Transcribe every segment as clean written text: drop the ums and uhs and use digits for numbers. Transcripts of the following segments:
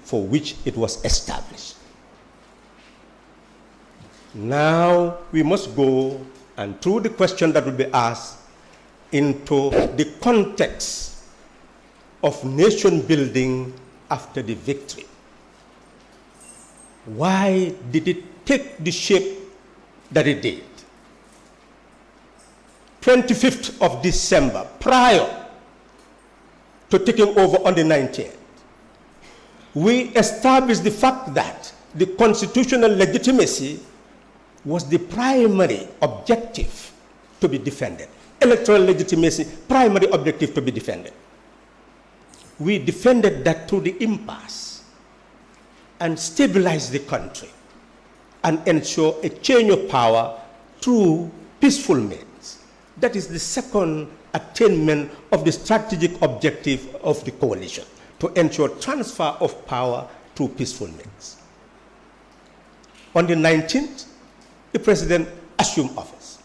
for which it was established. Now we must go, and through the question that will be asked, into the context of nation building after the victory. Why did it take the shape that it did? 25th of December, prior to taking over on the 19th, we established the fact that the constitutional legitimacy was the primary objective to be defended. Electoral legitimacy, primary objective to be defended. We defended that through the impasse and stabilized the country and ensure a change of power through peaceful means. That is the second attainment of the strategic objective of the coalition, to ensure transfer of power through peaceful means. On the 19th, the president assumed office.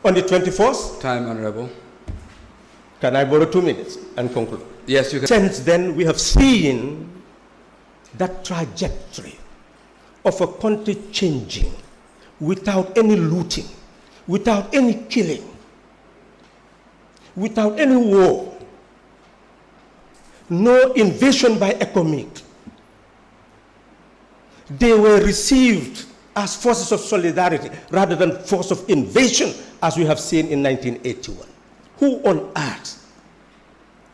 On the 24th... Time, Honorable. Can I borrow 2 minutes and conclude? Yes, you can. Since then, we have seen that trajectory of a country changing without any looting, without any killing, without any war, no invasion by ECOMIG. They were received as forces of solidarity rather than force of invasion, as we have seen in 1981. Who on earth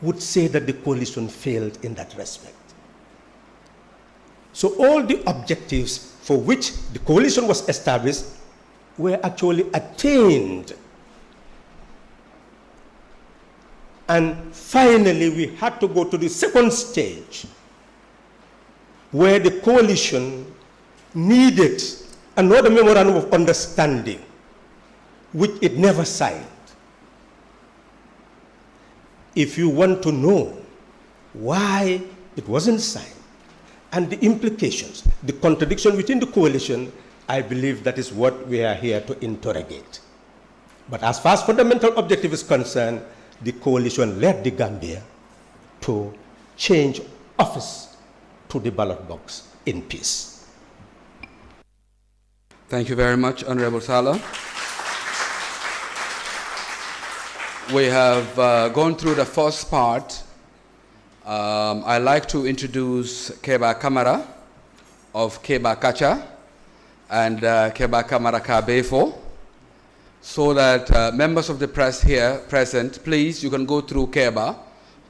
would say that the coalition failed in that respect? So all the objectives for which the coalition was established were actually attained. And finally, we had to go to the second stage, where the coalition needed another memorandum of understanding, which it never signed. If you want to know why it wasn't signed and the implications, the contradiction within the coalition, I believe that is what we are here to interrogate. But as far as fundamental objective is concerned, the coalition led the Gambia to change office to the ballot box in peace. Thank you very much, Honorable Salah. We have gone through the first part. I'd like to introduce Keba Kamara of Keba Kacha and Keba Kamara Kabefo, so that members of the press here present, please, you can go through Keba,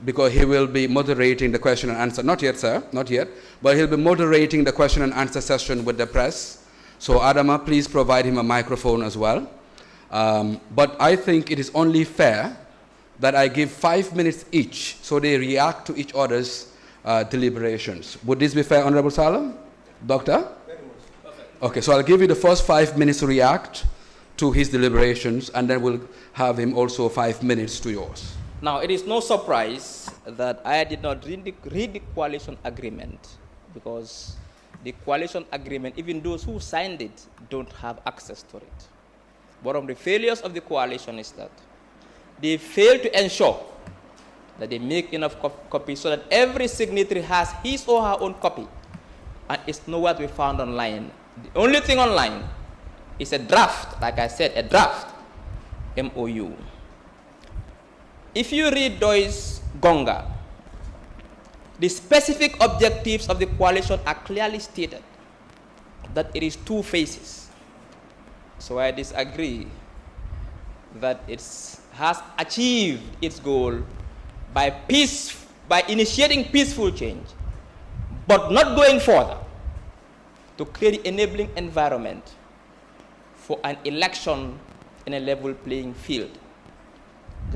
because he will be moderating the question and answer. Not yet, sir, not yet, but he'll be moderating the question and answer session with the press. So Adama, please provide him a microphone as well. But I think it is only fair that I give 5 minutes each so they react to each other's deliberations. Would this be fair, Honorable Salam? Doctor? Very much. Perfect. Okay, so I'll give you the first 5 minutes to react to his deliberations, and then we'll have him also 5 minutes to yours. Now, it is no surprise that I did not read the coalition agreement, because the coalition agreement, even those who signed it, don't have access to it. One of the failures of the coalition is that they fail to ensure that they make enough copies so that every signatory has his or her own copy, and it's nowhere to be found online. The only thing online is a draft, like I said, a draft MOU. If you read Doy's Gonga, the specific objectives of the coalition are clearly stated, that it is 2 phases. So I disagree that it has achieved its goal by initiating peaceful change, but not going further to create the enabling environment for an election in a level playing field.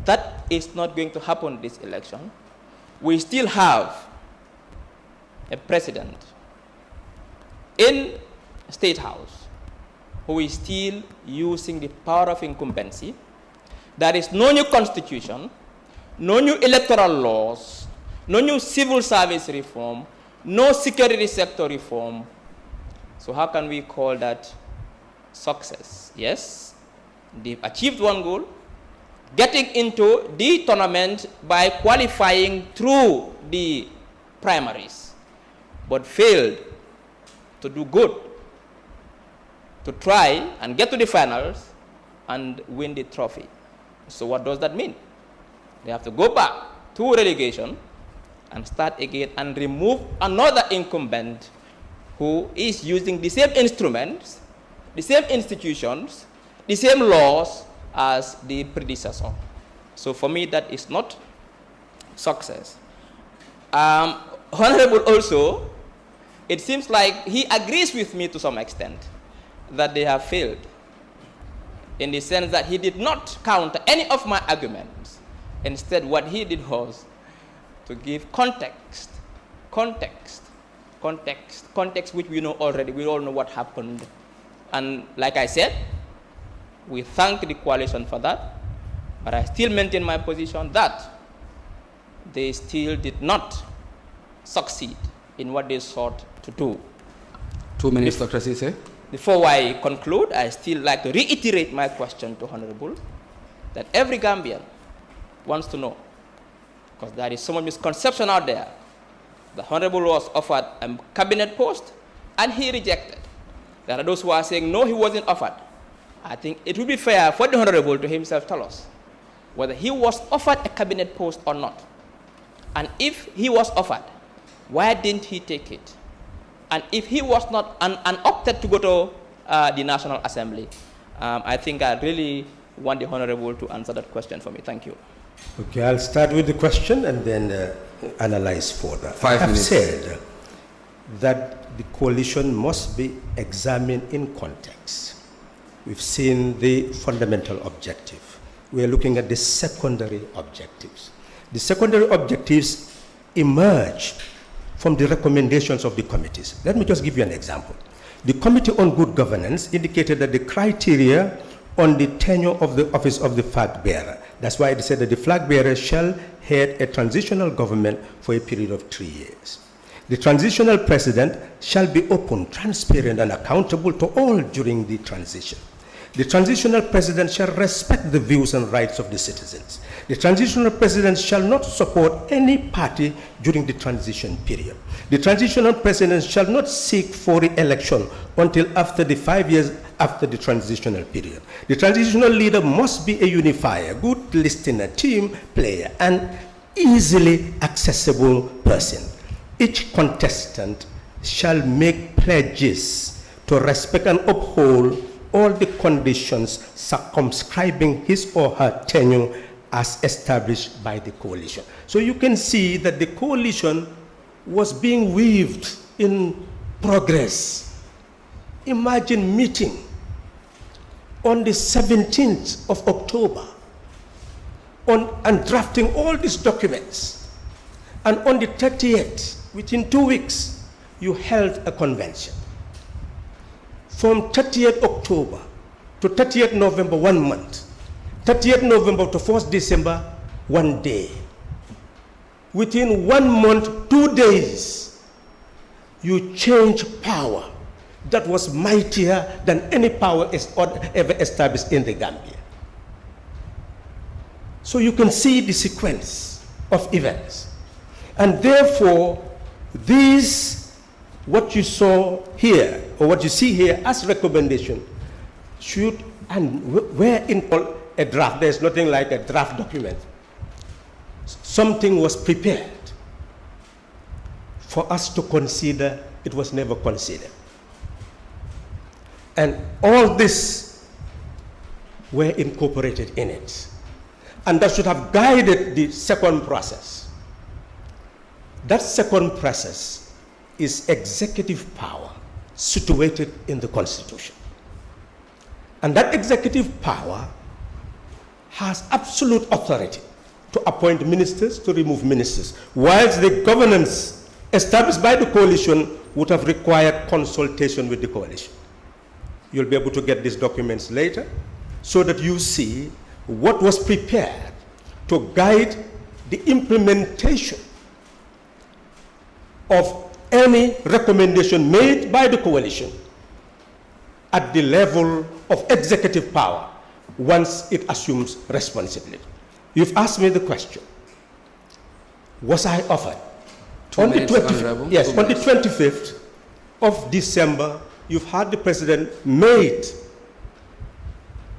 That is not going to happen this election. We still have a president in State House who is still using the power of incumbency. There is no new constitution, no new electoral laws, no new civil service reform, no security sector reform. So how can we call that success? Yes, they've achieved one goal, getting into the tournament by qualifying through the primaries. but failed to do good, to try and get to the finals and win the trophy. So what does that mean? They have to go back to relegation and start again and remove another incumbent who is using the same instruments, the same institutions, the same laws as the predecessor. So for me, that is not success. Honorable also, it seems like he agrees with me to some extent that they have failed, in the sense that he did not counter any of my arguments. Instead, what he did was to give context which we know already. We all know what happened. And like I said, we thank the coalition for that, but I still maintain my position that they still did not succeed in what they sought to do. 2 minutes, Dr. Sise. Before I conclude, I still like to reiterate my question to Honorable, that every Gambian wants to know, because there is so much misconception out there. The Honorable was offered a cabinet post and he rejected. There are those who are saying, no, he wasn't offered. I think it would be fair for the Honorable to himself tell us whether he was offered a cabinet post or not. And if he was offered, why didn't he take it? And if he was not and opted to go to the National Assembly, I think I really want the Honorable to answer that question for me. Thank you. Okay, I'll start with the question and then analyze further. 5 minutes. I have said that the coalition must be examined in context. We've seen the fundamental objective. We are looking at the secondary objectives. The secondary objectives emerge from the recommendations of the committees. Let me just give you an example. The Committee on Good Governance indicated that the criteria on the tenure of the office of the flag bearer, that's why it said that the flag bearer shall head a transitional government for a period of 3 years. The transitional president shall be open, transparent, and accountable to all during the transition. The transitional president shall respect the views and rights of the citizens. The transitional president shall not support any party during the transition period. The transitional president shall not seek for re-election until after the 5 years after the transitional period. The transitional leader must be a unifier, good listener, team player, and easily accessible person. Each contestant shall make pledges to respect and uphold all the conditions circumscribing his or her tenure as established by the coalition. So you can see that the coalition was being weaved in progress. Imagine meeting on the 17th of October and drafting all these documents. And on the 30th, within 2 weeks, you held a convention. From 30th October to 30th November, 1 month. 30th November to 1st December, 1 day. Within 1 month, 2 days, you change power that was mightier than any power ever established in the Gambia. So you can see the sequence of events. And therefore, what you saw here, or what you see here as recommendation, should, and where in a draft, there's nothing like a draft document. Something was prepared for us to consider, it was never considered. And all this were incorporated in it. And that should have guided the second process. That second process is executive power situated in the Constitution. And that executive power has absolute authority to appoint ministers, to remove ministers, whilst the governance established by the coalition would have required consultation with the coalition. You'll be able to get these documents later so that you see what was prepared to guide the implementation of any recommendation made by the coalition at the level of executive power once it assumes responsibility. You've asked me the question, was I offered On the 25th of December, you've had the president made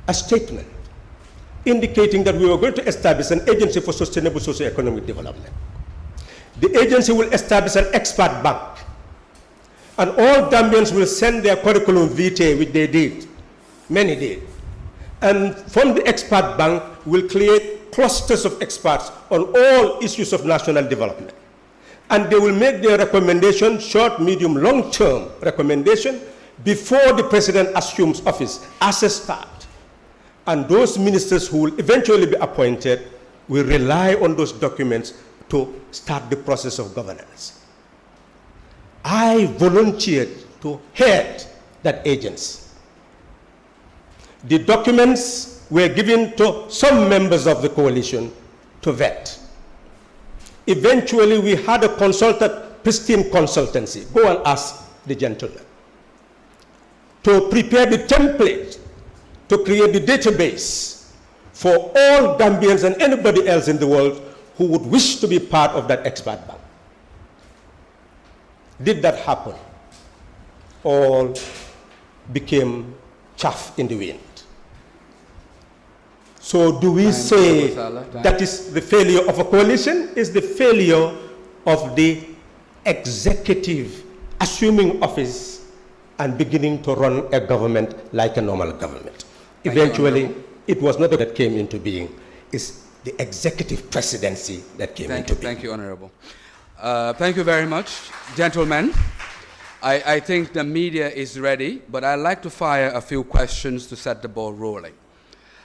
a statement indicating that we were going to establish an agency for sustainable socio-economic development. The agency will establish an expert bank, and all Gambians will send their curriculum vitae, which they did, many did. And from the expert bank, we'll create clusters of experts on all issues of national development. And they will make their recommendation, short, medium, long-term recommendation, before the president assumes office as a start. And those ministers who will eventually be appointed will rely on those documents to start the process of governance. I volunteered to head that agency. The documents were given to some members of the coalition to vet. Eventually, we had a consultant, Pristine Consultancy, go and ask the gentleman, to prepare the template to create the database for all Gambians and anybody else in the world who would wish to be part of that expert bank. Did that happen? All became chaff in the wind. So do we say that is the failure of a coalition? Is the failure of the executive assuming office and beginning to run a government like a normal government? Eventually, it was not that came into being. It's the executive presidency that came into being. Thank you, Honorable. Thank you very much, gentlemen. I think the media is ready, but I'd like to fire a few questions to set the ball rolling.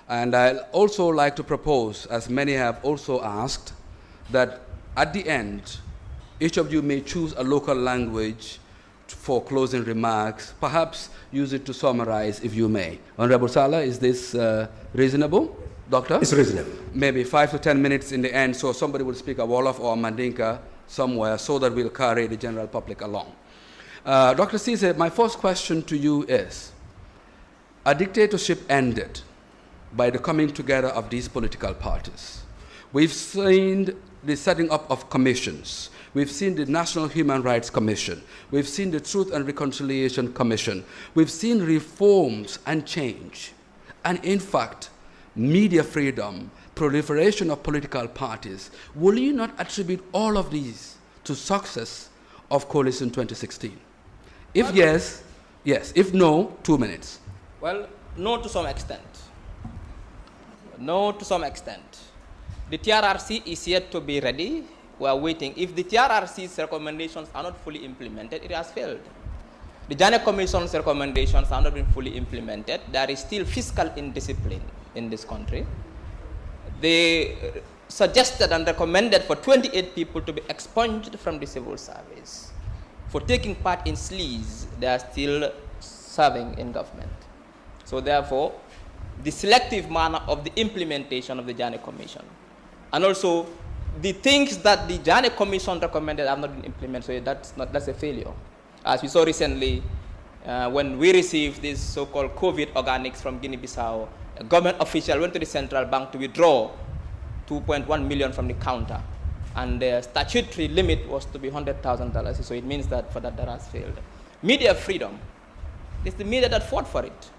And I'd also like to propose, as many have also asked, that at the end, each of you may choose a local language for closing remarks, perhaps use it to summarize if you may. Honorable Saleh, is this reasonable? Doctor? It's reasonable. Maybe 5 to 10 minutes in the end, so somebody will speak a Wolof or a Mandinka somewhere so that we'll carry the general public along. Dr. Ceesay, my first question to you is, a dictatorship ended by the coming together of these political parties. We've seen the setting up of commissions. We've seen the National Human Rights Commission. We've seen the Truth and Reconciliation Commission. We've seen reforms and change. And in fact, media freedom, proliferation of political parties. Will you not attribute all of these to success of Coalition 2016? If yes, yes. If no, 2 minutes. Well, no to some extent. No to some extent. The TRRC is yet to be ready. We are waiting. If the TRRC's recommendations are not fully implemented, it has failed. The Janet Commission's recommendations have not been fully implemented. There is still fiscal indiscipline in this country. They suggested and recommended for 28 people to be expunged from the civil service. For taking part in sleaze, they are still serving in government. So therefore, the selective manner of the implementation of the Janet Commission, and also the things that the Janet Commission recommended have not been implemented, so that's a failure. As we saw recently, when we received this so-called COVID organics from Guinea-Bissau, a government official went to the central bank to withdraw 2.1 million from the counter, and the statutory limit was to be $100,000. So it means that for that has failed. Media freedom. It's the media that fought for it.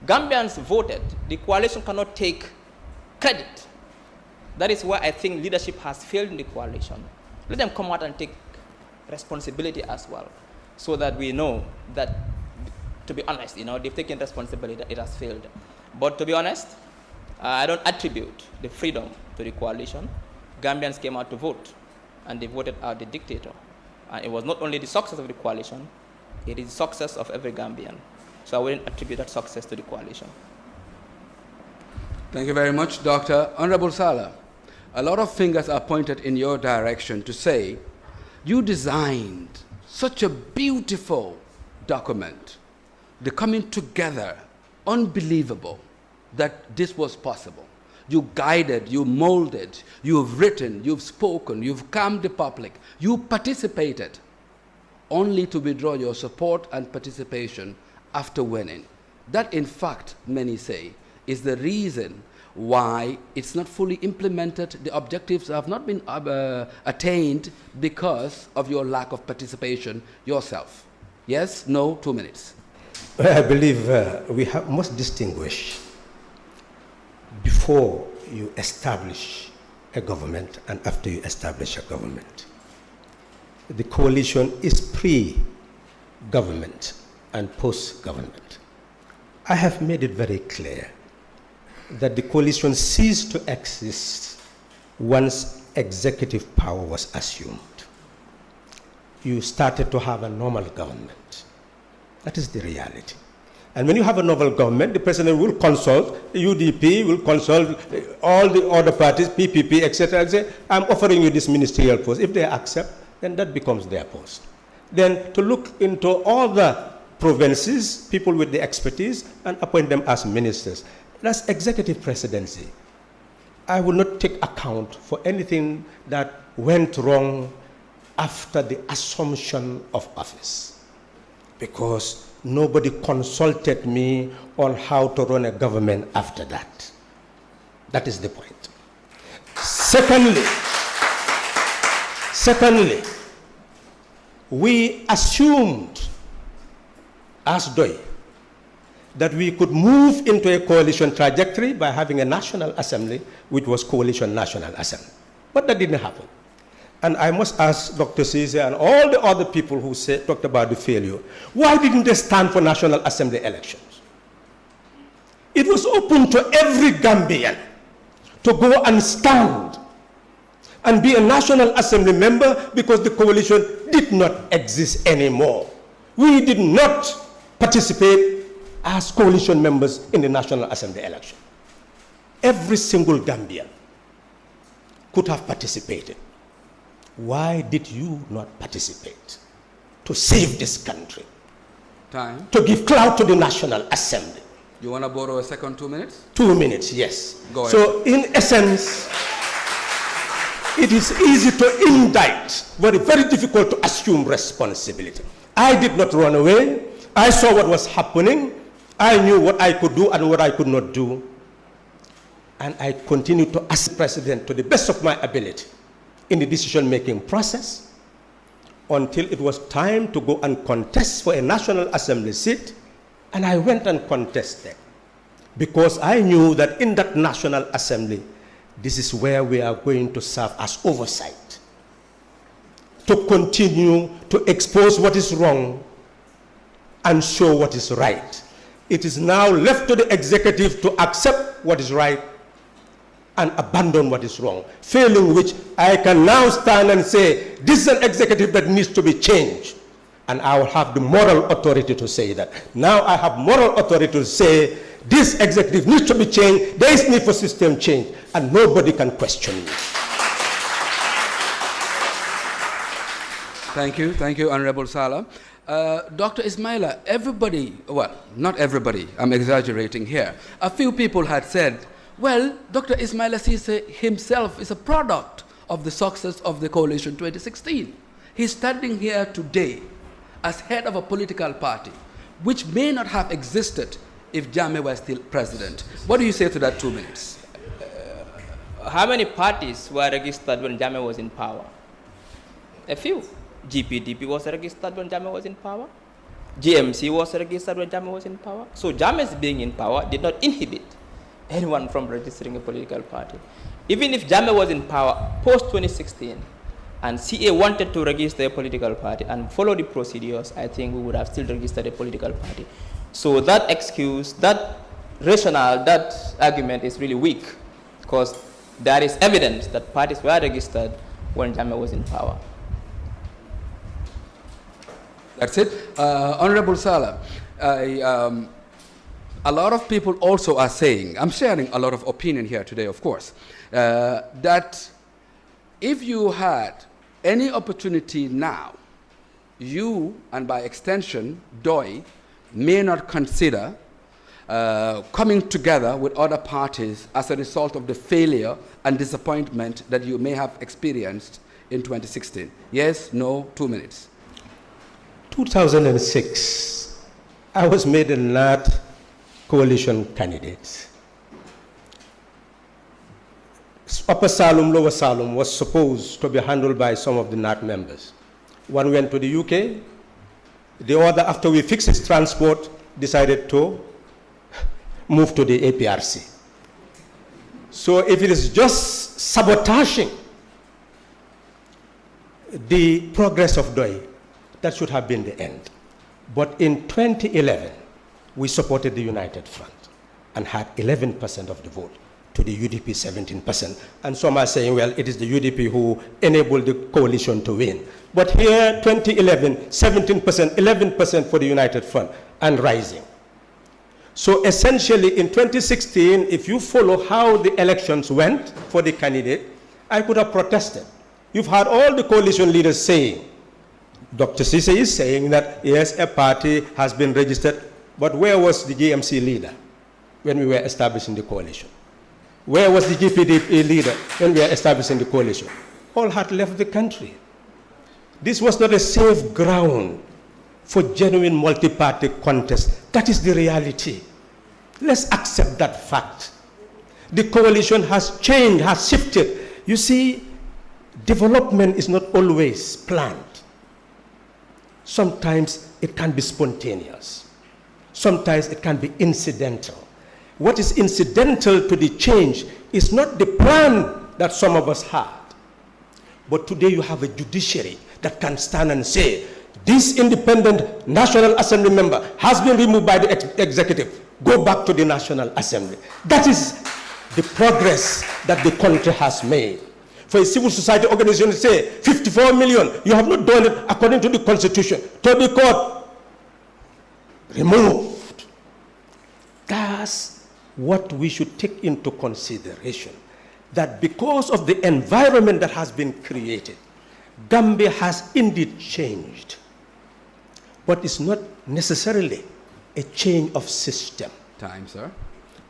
Gambians voted. The coalition cannot take credit. That is why I think leadership has failed in the coalition. Let them come out and take responsibility as well, so that we know that, to be honest, they've taken responsibility that it has failed. But to be honest, I don't attribute the freedom to the coalition. Gambians came out to vote, and they voted out the dictator. And it was not only the success of the coalition, it is the success of every Gambian. So I wouldn't attribute that success to the coalition. Thank you very much, Doctor. Honorable Saleh, a lot of fingers are pointed in your direction to say, you designed such a beautiful document, the coming together, unbelievable that this was possible. You guided, you molded, you've written, you've spoken, you've calmed the public, you participated, only to withdraw your support and participation after winning. That, in fact, many say, is the reason why it's not fully implemented, the objectives have not been attained because of your lack of participation yourself. Yes, no, 2 minutes. I believe we must distinguish before you establish a government and after you establish a government. The coalition is pre-government and post-government. I have made it very clear that the coalition ceased to exist once executive power was assumed. You started to have a normal government. That is the reality. And when you have a novel government, the president will consult, the UDP will consult all the other parties, PPP, etc., and say, I'm offering you this ministerial post. If they accept, then that becomes their post. Then to look into all the provinces, people with the expertise, and appoint them as ministers. That's executive presidency. I will not take account for anything that went wrong after the assumption of office, because nobody consulted me on how to run a government after that. That is the point. Secondly, we assumed as DOI that we could move into a coalition trajectory by having a National Assembly, which was Coalition National Assembly. But that didn't happen. And I must ask Dr. Caesar and all the other people who talked about the failure, why didn't they stand for National Assembly elections? It was open to every Gambian to go and stand and be a National Assembly member because the coalition did not exist anymore. We did not participate as coalition members in the National Assembly election. Every single Gambian could have participated. Why did you not participate? To save this country. Time. To give clout to the National Assembly. You want to borrow a second 2 minutes? 2 minutes, yes. Go ahead. So in essence, it is easy to indict, but very difficult to assume responsibility. I did not run away. I saw what was happening. I knew what I could do and what I could not do. And I continued to ask the president to the best of my ability in the decision-making process until it was time to go and contest for a National Assembly seat. And I went and contested because I knew that in that National Assembly, this is where we are going to serve as oversight, to continue to expose what is wrong and show what is right. It is now left to the executive to accept what is right and abandon what is wrong, failing which I can now stand and say, this is an executive that needs to be changed. And I will have the moral authority to say that. Now I have moral authority to say, this executive needs to be changed, there is need for system change, and nobody can question me. Thank you, Honorable Salah. Dr. Ismaila, everybody, well, not everybody, I'm exaggerating here. A few people had said, well, Dr. Ismaila Ceesay himself is a product of the success of the coalition 2016. He's standing here today as head of a political party, which may not have existed if Jammeh was still president. What do you say to that 2 minutes? How many parties were registered when Jammeh was in power? A few. GPDP was registered when Jammeh was in power. GMC was registered when Jammeh was in power. So Jammeh's being in power did not inhibit anyone from registering a political party. Even if Jammeh was in power post-2016 and CA wanted to register a political party and follow the procedures, I think we would have still registered a political party. So that excuse, that rationale, that argument is really weak because there is evidence that parties were registered when Jammeh was in power. That's it. Honorable Salah, a lot of people also are saying, I'm sharing a lot of opinion here today, of course, that if you had any opportunity now, you, and by extension, DOI, may not consider coming together with other parties as a result of the failure and disappointment that you may have experienced in 2016. Yes, no, 2 minutes. 2006, I was made a NAT coalition candidate. Upper Salum, Lower Salum was supposed to be handled by some of the NAT members. One went to the UK, the other, after we fixed its transport, decided to move to the APRC. So if it is just sabotaging the progress of DOI, that should have been the end. But in 2011, we supported the United Front and had 11% of the vote to the UDP 17%. And some are saying, well, it is the UDP who enabled the coalition to win. But here, 2011, 17%, 11% for the United Front and rising. So essentially in 2016, if you follow how the elections went for the candidate, I could have protested. You've heard all the coalition leaders saying, Dr. Sise is saying that, yes, a party has been registered, but where was the GMC leader when we were establishing the coalition? Where was the GPDP leader when we were establishing the coalition? All had left the country. This was not a safe ground for genuine multi-party contest. That is the reality. Let's accept that fact. The coalition has changed, has shifted. You see, development is not always planned. Sometimes it can be spontaneous. Sometimes it can be incidental. What is incidental to the change is not the plan that some of us had. But today you have a judiciary that can stand and say, this independent National Assembly member has been removed by the executive. Go back to the National Assembly. That is the progress that the country has made. For a civil society organization to say, 54 million, you have not done it according to the Constitution, to be caught, removed. That's what we should take into consideration. That because of the environment that has been created, Gambia has indeed changed. But it's not necessarily a change of system. Time, sir.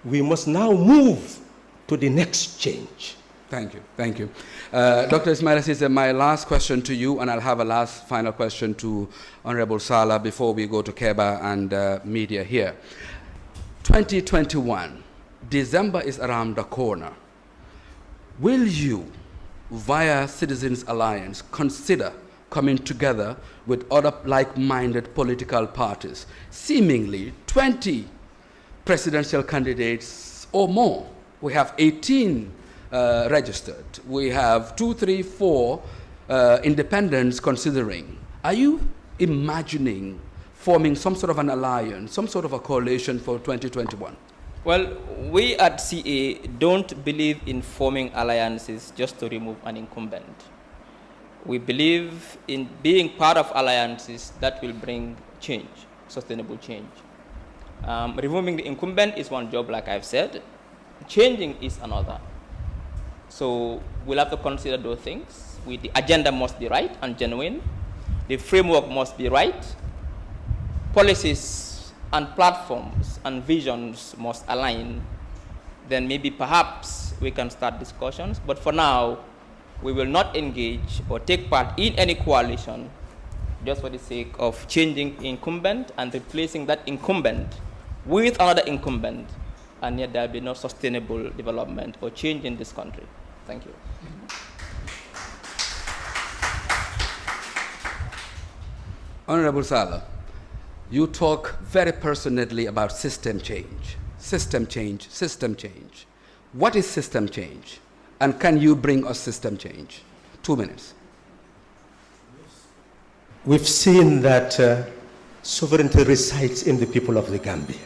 We must now move to the next change. Thank you. Thank you. Dr. Ismail Ceesay, my last question to you, and I'll have a last final question to Honorable Saleh before we go to Keba and media here. 2021, December is around the corner. Will you, via Citizens Alliance, consider coming together with other like-minded political parties, seemingly 20 presidential candidates or more? We have 18 registered. We have 2, 3, 4 independents considering. Are you imagining forming some sort of an alliance, some sort of a coalition for 2021? Well, we at CA don't believe in forming alliances just to remove an incumbent. We believe in being part of alliances that will bring change, sustainable change. Removing the incumbent is one job, like I've said. Changing is another. So we'll have to consider those things. The agenda must be right and genuine. The framework must be right. Policies and platforms and visions must align. Then maybe perhaps we can start discussions. But for now, we will not engage or take part in any coalition just for the sake of changing incumbent and replacing that incumbent with another incumbent, and yet there will be no sustainable development or change in this country. Thank you. Honorable Saleh, you talk very passionately about system change. System change, system change. What is system change? And can you bring us system change? 2 minutes. We've seen that sovereignty resides in the people of the Gambia.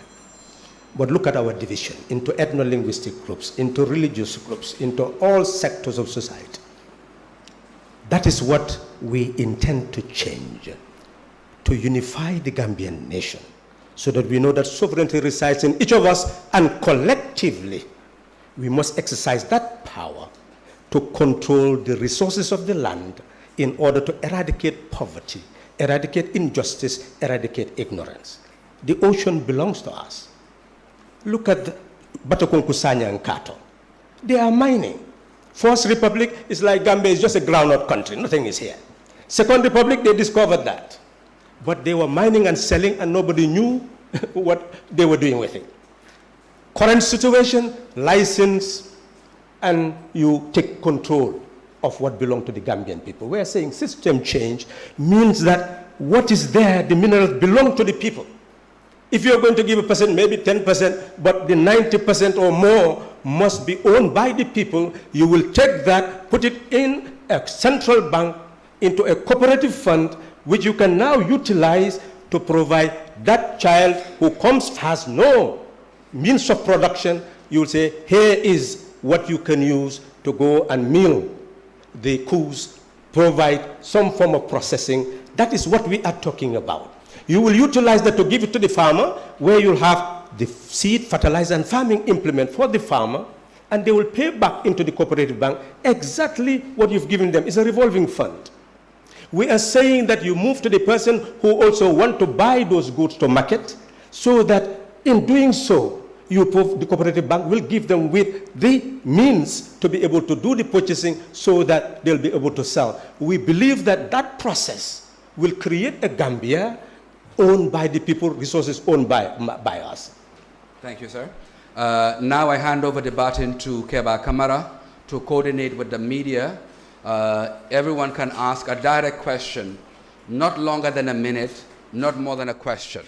But look at our division into ethno-linguistic groups, into religious groups, into all sectors of society. That is what we intend to change, to unify the Gambian nation, so that we know that sovereignty resides in each of us, and collectively we must exercise that power to control the resources of the land in order to eradicate poverty, eradicate injustice, eradicate ignorance. The ocean belongs to us. Look at Batakonku, Sanya, and Kato. They are mining. First Republic is like Gambia is just a groundnut country. Nothing is here. Second Republic, they discovered that. But they were mining and selling, and nobody knew what they were doing with it. Current situation, license and you take control of what belongs to the Gambian people. We are saying system change means that what is there, the minerals belong to the people. If you're going to give a percent, maybe 10%, but the 90% or more must be owned by the people, you will take that, put it in a central bank, into a cooperative fund, which you can now utilize to provide that child who comes, has no means of production. You will say, here is what you can use to go and mill the cows, provide some form of processing. That is what we are talking about. You will utilize that to give it to the farmer, where you'll have the seed, fertilizer, and farming implement for the farmer, and they will pay back into the cooperative bank exactly what you've given them. It's a revolving fund. We are saying that you move to the person who also want to buy those goods to market, so that in doing so, the cooperative bank will give them with the means to be able to do the purchasing so that they'll be able to sell. We believe that that process will create a Gambia owned by the people, resources owned by us. Thank you, sir. Now I hand over the baton to Keba Kamara to coordinate with the media. Everyone can ask a direct question, not longer than a minute, not more than a question.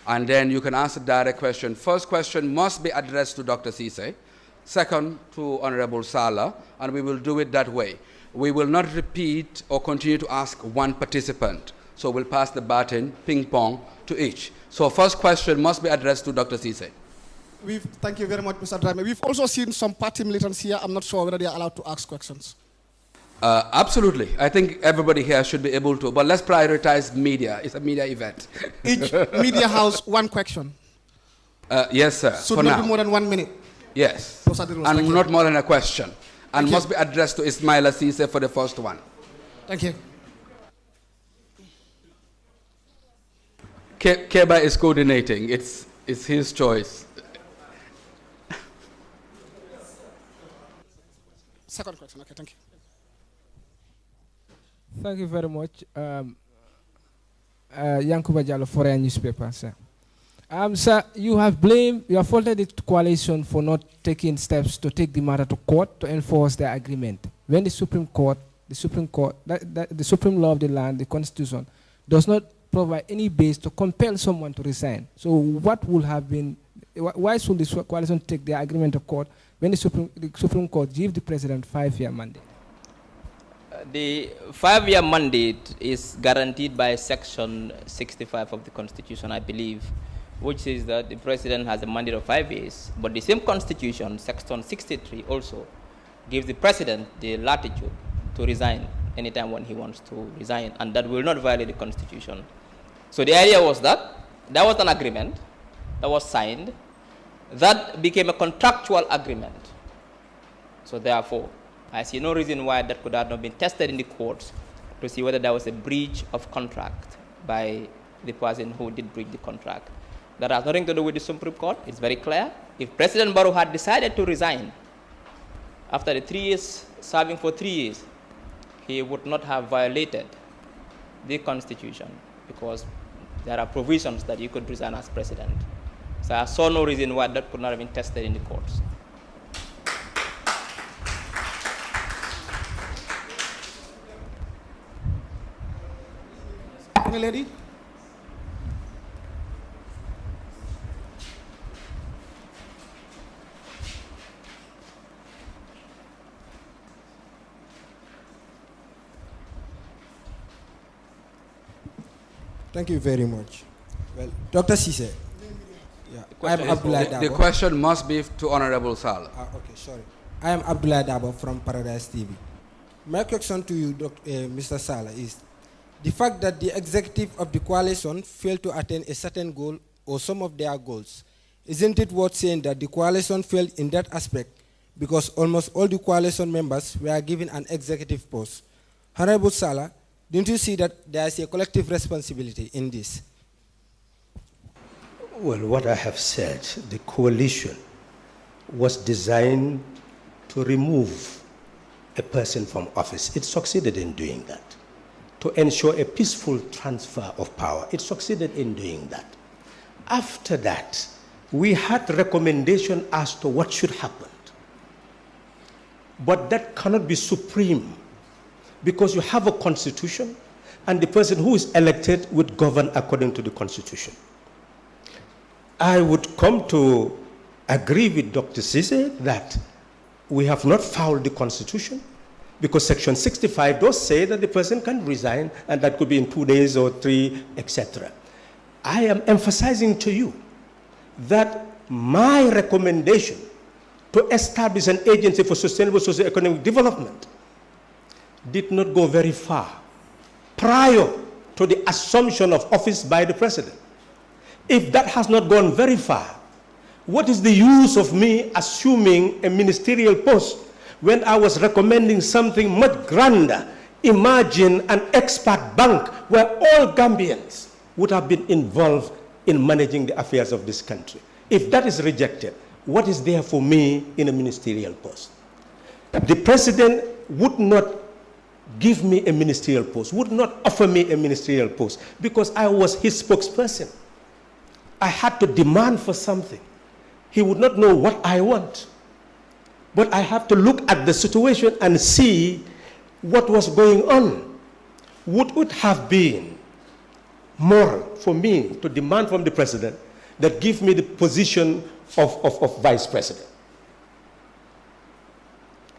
And then you can ask a direct question. First question must be addressed to Dr. Ceesay. Second, to Honorable Sala, and we will do it that way. We will not repeat or continue to ask one participant. So we'll pass the baton, ping pong, to each. So first question must be addressed to Dr. Ceesay. Thank you very much, Mr. Drame. We've also seen some party militants here. I'm not sure whether they are allowed to ask questions. Absolutely. I think everybody here should be able to, but let's prioritize media. It's a media event. Each media house, one question. Yes, sir. Should not be more than 1 minute. Yes. Those are the rules. And not more than a question. And Thank must you. be addressed to Ismaila Ceesay for the first one. Thank you. Keba is coordinating. It's his choice. Second question. Okay, thank you. Thank you very much. Yankuba Jallo, Foreign Newspaper, sir. Sir, you have faulted the coalition for not taking steps to take the matter to court to enforce the agreement. When the Supreme law of the land, the Constitution, does not provide any base to compel someone to resign. So what would have been, why should the coalition take the agreement to court when the Supreme Court give the president 5-year mandate? The 5-year mandate is guaranteed by Section 65 of the Constitution, I believe, which says that the president has a mandate of 5 years. But the same Constitution, Section 63, also gives the president the latitude to resign anytime when he wants to resign, and that will not violate the Constitution. So the idea was that there was an agreement that was signed that became a contractual agreement. So therefore, I see no reason why that could have not been tested in the courts to see whether there was a breach of contract by the person who did breach the contract. That has nothing to do with the Supreme Court. It's very clear. If President Barrow had decided to resign after the 3 years, serving for 3 years, he would not have violated the Constitution because there are provisions that you could resign as president. So I saw no reason why that could not have been tested in the courts. Any lady? Thank you very much. Well, Dr. Ceesay. Yeah, I'm Abdullah Dabo. The question must be to Honorable Sala. Okay, sorry. I am Abdullah Dabo from Paradise TV. My question to you, Mr. Sala, is the fact that the executive of the coalition failed to attain a certain goal or some of their goals. Isn't it worth saying that the coalition failed in that aspect because almost all the coalition members were given an executive post? Honorable Sala, didn't you see that there is a collective responsibility in this? Well, what I have said, the coalition was designed to remove a person from office. It succeeded in doing that. To ensure a peaceful transfer of power. It succeeded in doing that. After that, we had recommendation as to what should happen. But that cannot be supreme, because you have a constitution, and the person who is elected would govern according to the constitution. I would come to agree with Dr. Sise that we have not fouled the constitution, because section 65 does say that the person can resign, and that could be in 2 days or 3, etc. I am emphasizing to you that my recommendation to establish an agency for sustainable socio-economic development did not go very far prior to the assumption of office by the president. If that has not gone very far, what is the use of me assuming a ministerial post when I was recommending something much grander? Imagine an expert bank where all Gambians would have been involved in managing the affairs of this country. If that is rejected, what is there for me in a ministerial post? The president would not give me a ministerial post, would not offer me a ministerial post, because I was his spokesperson. I had to demand for something. He would not know what I want. But I have to look at the situation and see what was going on. Would it have been moral for me to demand from the president that give me the position of vice president?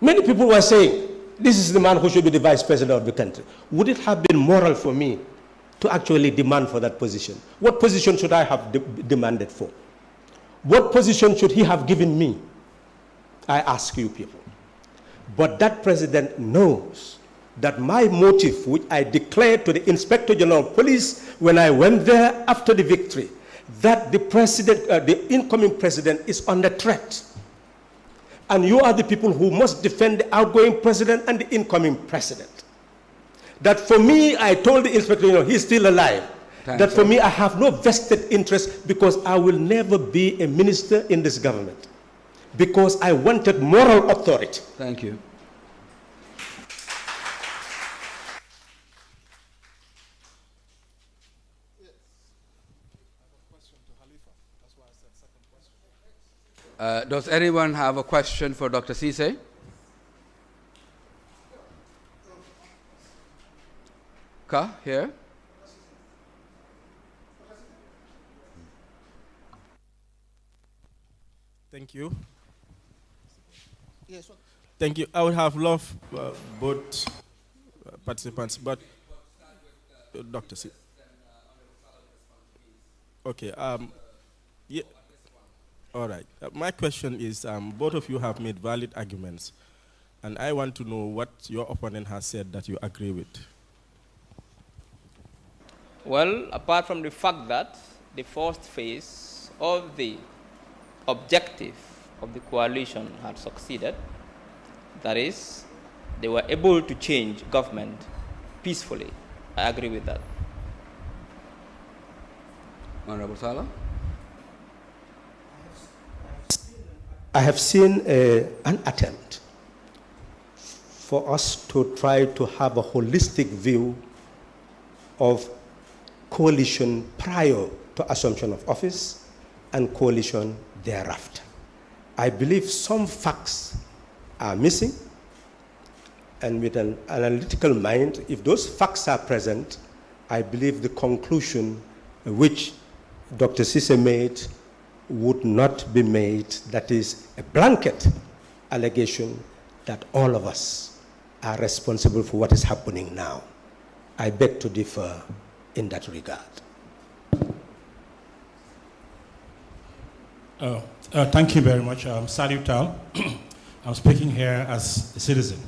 Many people were saying, this is the man who should be the vice president of the country. Would it have been moral for me to actually demand for that position? What position should I have demanded for? What position should he have given me? I ask you people. But that president knows that my motive, which I declared to the Inspector General of Police when I went there after the victory, that the president, the incoming president is under threat. And you are the people who must defend the outgoing president and the incoming president. That for me, I told the Inspector General, he's still alive. That for me, I have no vested interest, because I will never be a minister in this government, because I wanted moral authority. Thank you. Does anyone have a question for Dr. Sise? Ka, here. Thank you. Yes. Thank you. I would have loved both participants, but Dr. C. Okay. Yeah. All right. My question is, both of you have made valid arguments, and I want to know what your opponent has said that you agree with. Well, apart from the fact that the first phase of the objective of the coalition had succeeded, that is, they were able to change government peacefully. I agree with that. Honorable Salah? I have seen an attempt for us to try to have a holistic view of coalition prior to assumption of office and coalition thereafter. I believe some facts are missing, and with an analytical mind, if those facts are present, I believe the conclusion which Dr. Sise made would not be made, that is a blanket allegation that all of us are responsible for what is happening now. I beg to differ in that regard. Thank you very much. Salute all. I'm speaking here as a citizen.